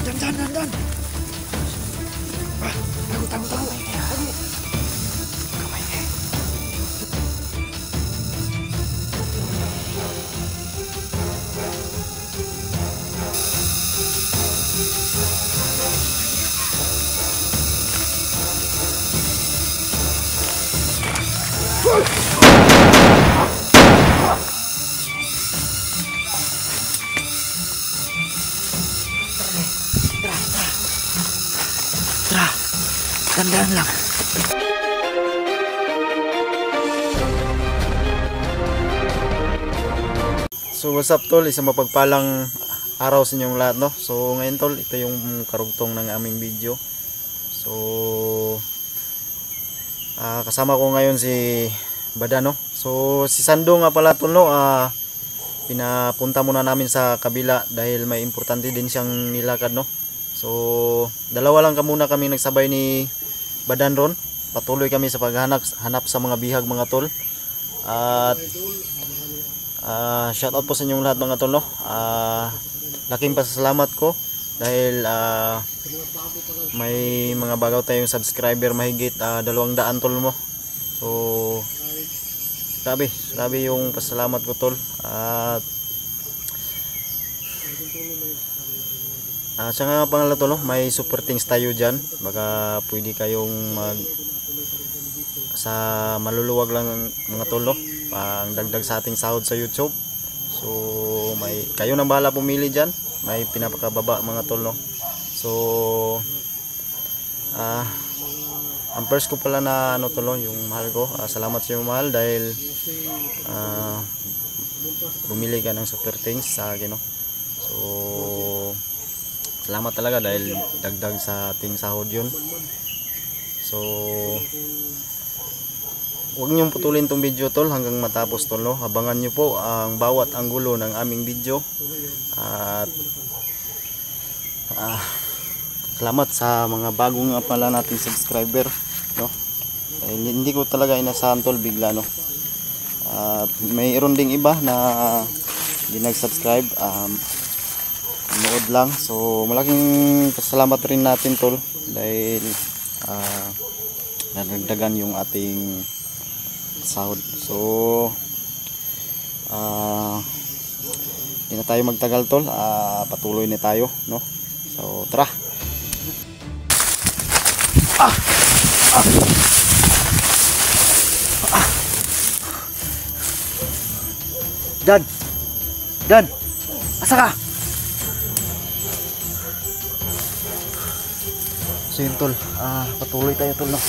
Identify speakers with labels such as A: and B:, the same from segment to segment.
A: Dan. Tago. Kamay niya. Tara. Dandan lang. So what's up tol, isang mapagpalang araw sa inyong lahat, no? So ngayon tol, ito yung karugtong ng aming video. So kasama ko ngayon si Bada, no? So si Sando nga pala tol, no? Pinapunta muna namin sa kabila dahil may importante din siyang nilakad, no? So dalawa lang muna kami nagsabay ni Badan ron. Patuloy kami sa paghanap sa mga bihag, mga tol. At shout out po sa inyong lahat, mga tol, no? Laking pasasalamat ko dahil may mga bagaw tayong subscriber, mahigit 200 tol mo. So grabe yung pasalamat ko, tol. At siya nga pangalawa, tol, no? May super things tayo dyan. Baka pwede kayong sa maluluwag lang, mga tol, no? Pang dagdag sa ating sahod sa YouTube. So may kayo nang bahala pumili dyan. May pinapakababa, mga tol, no? So ang first ko pala na tol, yung mahal ko, salamat sa iyo, mahal, dahil bumili ka ng super things sa akin, no? So salamat talaga dahil dagdag sa ating sahod yun. So huwag niyong putulin tong video, tol, hanggang matapos, tol, no? Abangan niyo po ang bawat anggulo ng aming video. At salamat sa mga bagong nga pala nating subscriber, no? Hindi ko talaga inasahan, tol, bigla, no? At mayroon ding iba na hindi nag-subscribe, nood lang. So malaking pasalamat rin natin, tol, dahil nadagdagan yung ating sahod. So hindi na tayo magtagal, tol, patuloy na tayo, no? So tara. Dan, asa ka? So yun, tol, patuloy tayo, tol, no?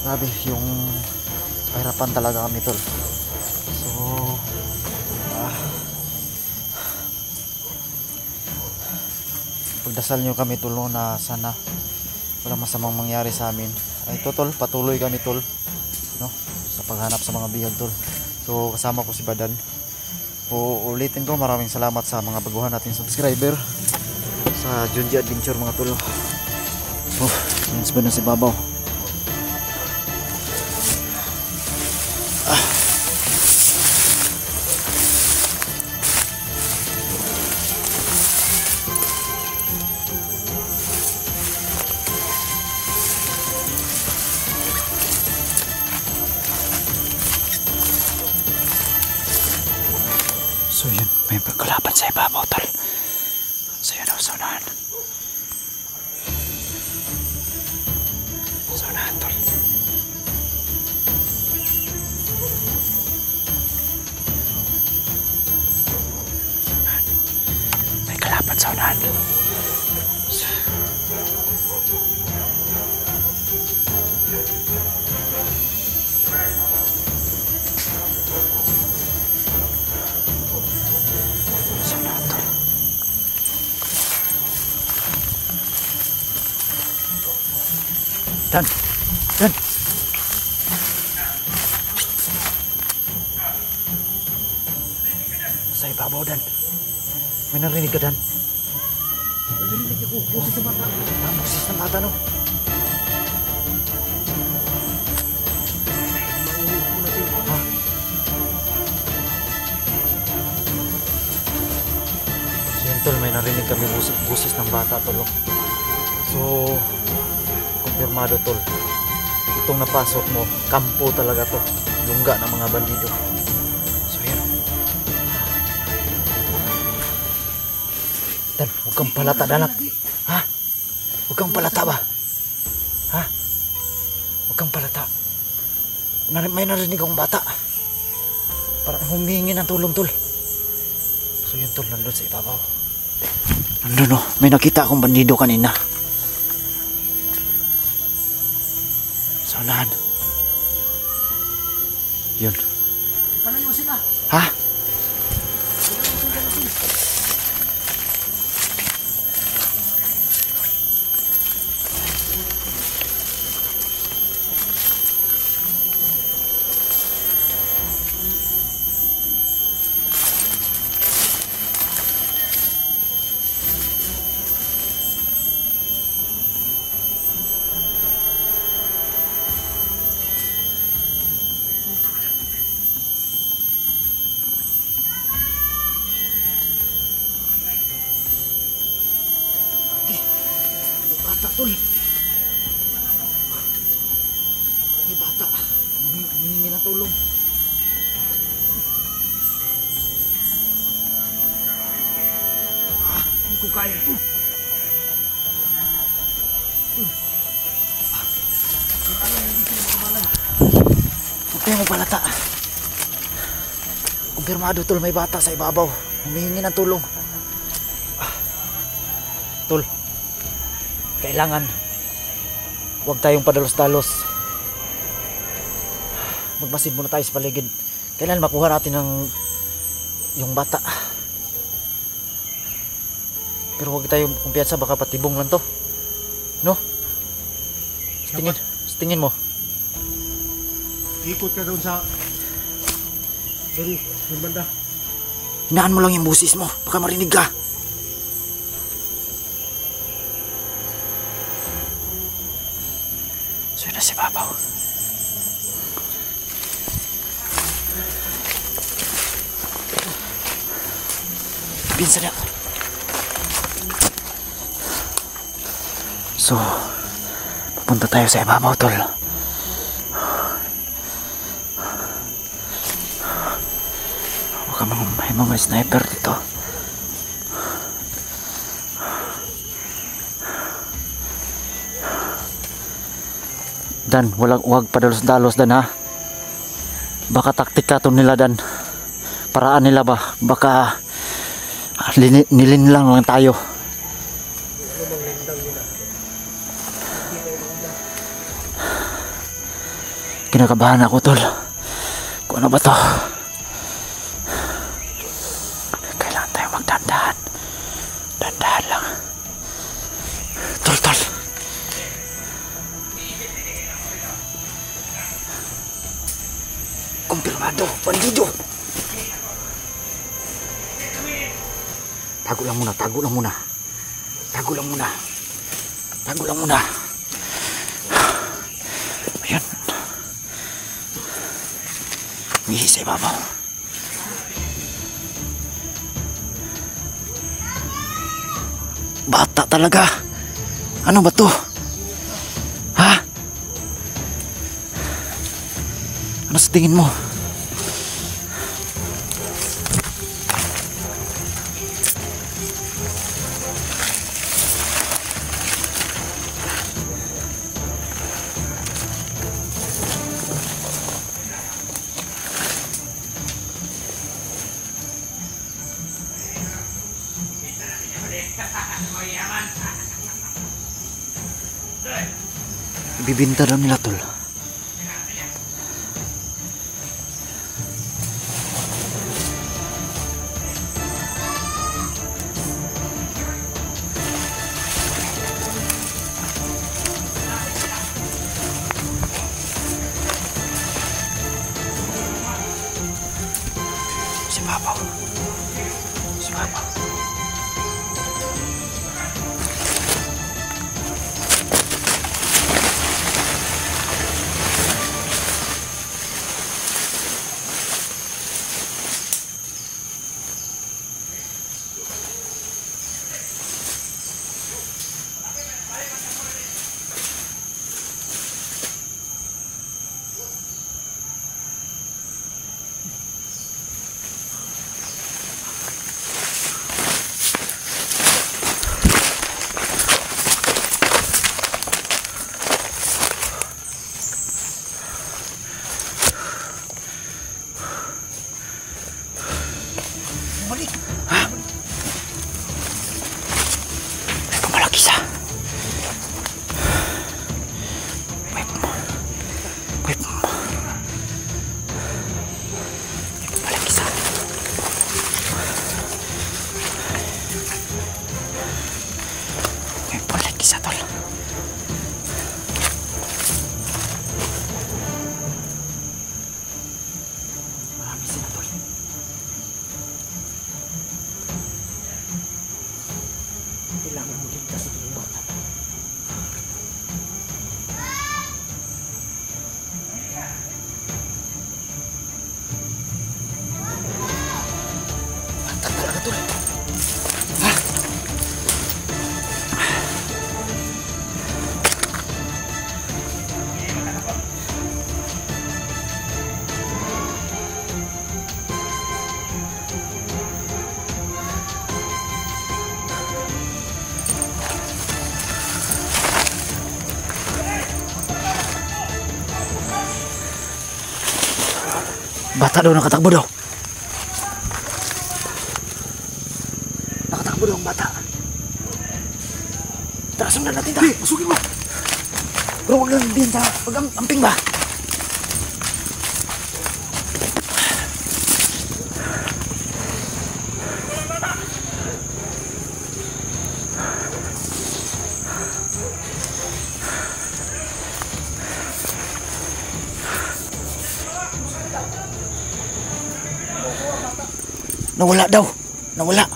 A: Grabe yung pahirapan talaga kami, tol. So pagdasal nyo kami, tol, no, na sana walang masamang mangyari sa amin. Ito, tol, patuloy kami, tol, no, sa paghanap sa mga bihag, tol. So kasama ko si Badan. Ulitin ko, maraming salamat sa mga baguhan nating subscriber sa Junji Adventure, mga tol. Yes, ba na si Babaw? So yun, may pagkulaban sa ibabaw, tol. So yun, saunahan, tol. May kalaban, saunahan. Dan. Sa ibabaw, Dan. May narinig ka, Dan? Narinig ako. Busis na mata. Busis na mata, no? Tol, may narinig kami busis ng bata, Tol. So, kumpirmado, Tol. Itong napasok mo, kampo talaga to. Lungga ng mga bandido. So, yan. Dan, huwag kang palata, danak. Ha? Huwag kang palata ba? Ha? Huwag kang palata. May narinig akong bata. Parang humingi ng tulong, Tol. So, yun, Tol, nandun sa ibabaw. Nandun, oh. May nakita akong bandido kanina. Sa unahan. Yun. Ha? Bata, Tol. May bata. Humingi na tulong. Hindi ko kaya ito. Huwag tayo magbalata. Kumpirmado, Tol, may bata sa ibabaw. Humingi ng tulong. Tol, kailangan huwag tayong padalos-dalos. Magmasid muna tayo sa paligid. Kailangan makuha natin yung bata. Pero huwag tayong kumpiyansa, baka patibong lang to. No? Sa tingin mo.
B: Ikot ka doon sa yung banda.
A: Hinaan mo lang yung busis mo, baka marinig ka. So yun na si Babaw. Pinsan niya. So, pupunta tayo sa ibabaw, Tol. Baka may mga sniper dito. Dan, huwag padalos-dalos, Dan, ha. Baka taktika to nila, Dan. Paraan nila ba? Baka nilin lang tayo. Kinakabahan ako, Tol. Kung ano ba to? Kailangan tayo magdandahan. Dandahan lang. Tol. Kumpirmado, bandido. Tago lang muna. Ayan. Mihi sa ibabaw. Bata talaga. Ano ba to? Ha? Ano sa tingin mo? Bibinta daw nila, Tol. Si Babaw.
B: siya, tol. Marami sila, tol. Kailangan mo din kasi yung bata. Bata talaga, tol. Ha? Bata daw, nakatakbo daw. Nakatakbo daw ang bata. Tara, sundan natin, ta. Masukin mo. Bro, huwag lang din, ta. Pag-amping ba? Nawala daw. Nawala.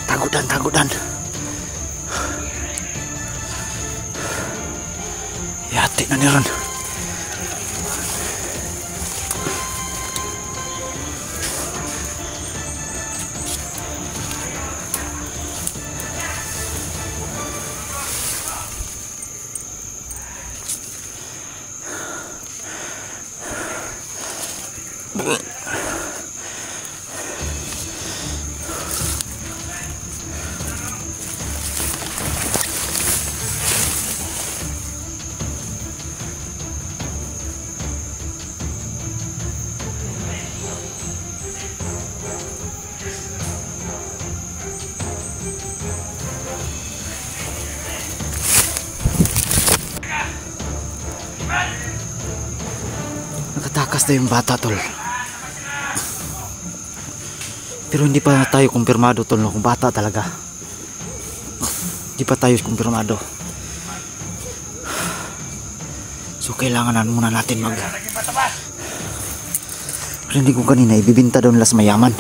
B: Tagudan, tagudan. Yati na niron. Nakatakas na yung bata, tol. Pero hindi pa tayo kumpirmado, tol, no, kung bata talaga. Hindi pa tayo kumpirmado. So kailangan muna natin rinig ko kanina, ibibinta daw nila sa mayaman.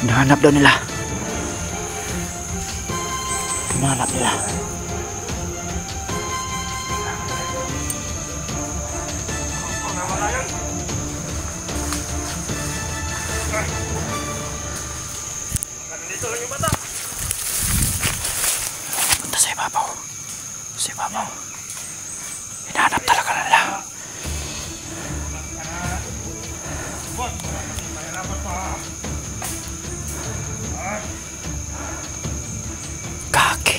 B: Hinahanap daw nila. Hinahanap nila. Punta sa ibabaw. Sa ibabaw. Hinahanap talaga nila. Kaki.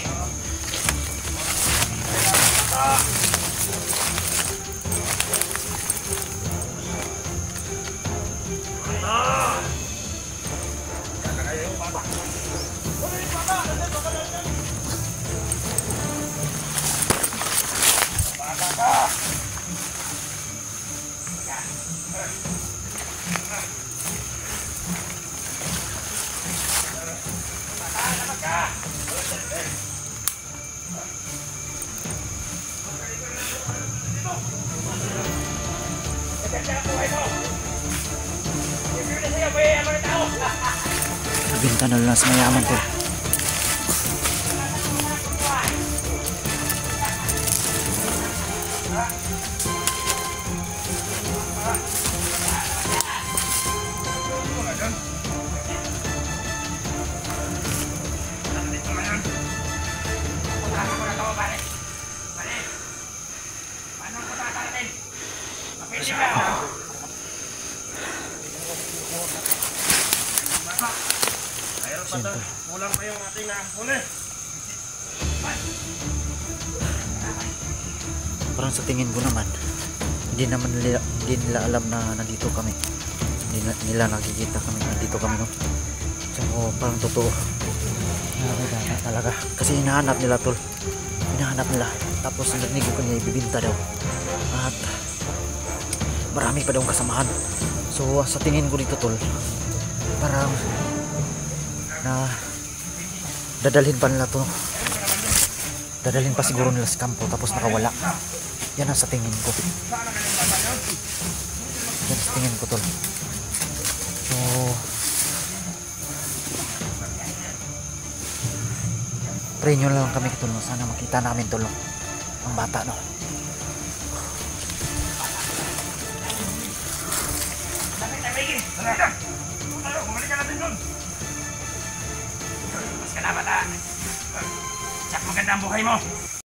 B: Binta na lang sa mayaman, tol.
A: Kasi ito.
C: Kulang pa yung ating huli.
B: Parang sa tingin ko naman, hindi nila alam na nandito kami. Hindi nila nakikita kami nandito kami, no? So parang totoo. Nakakita talaga. Kasi hinahanap nila, tol. Hinahanap nila. Tapos narinig ko niya ibibinta daw. At marami pa daw kasamahan. So sa tingin ko dito, tol, parang na dadalhin pa nila to. Dadalhin pa siguro nila sa kampo tapos nakawala. Yan ang sa tingin ko. Yan sa tingin ko, tol. So pray nyo lang kami, tol. Sana makita namin, tol, ang bata, no?
C: Bumalik ka natin dun. Mas ka na bata. Tsak maganda ang buhay mo.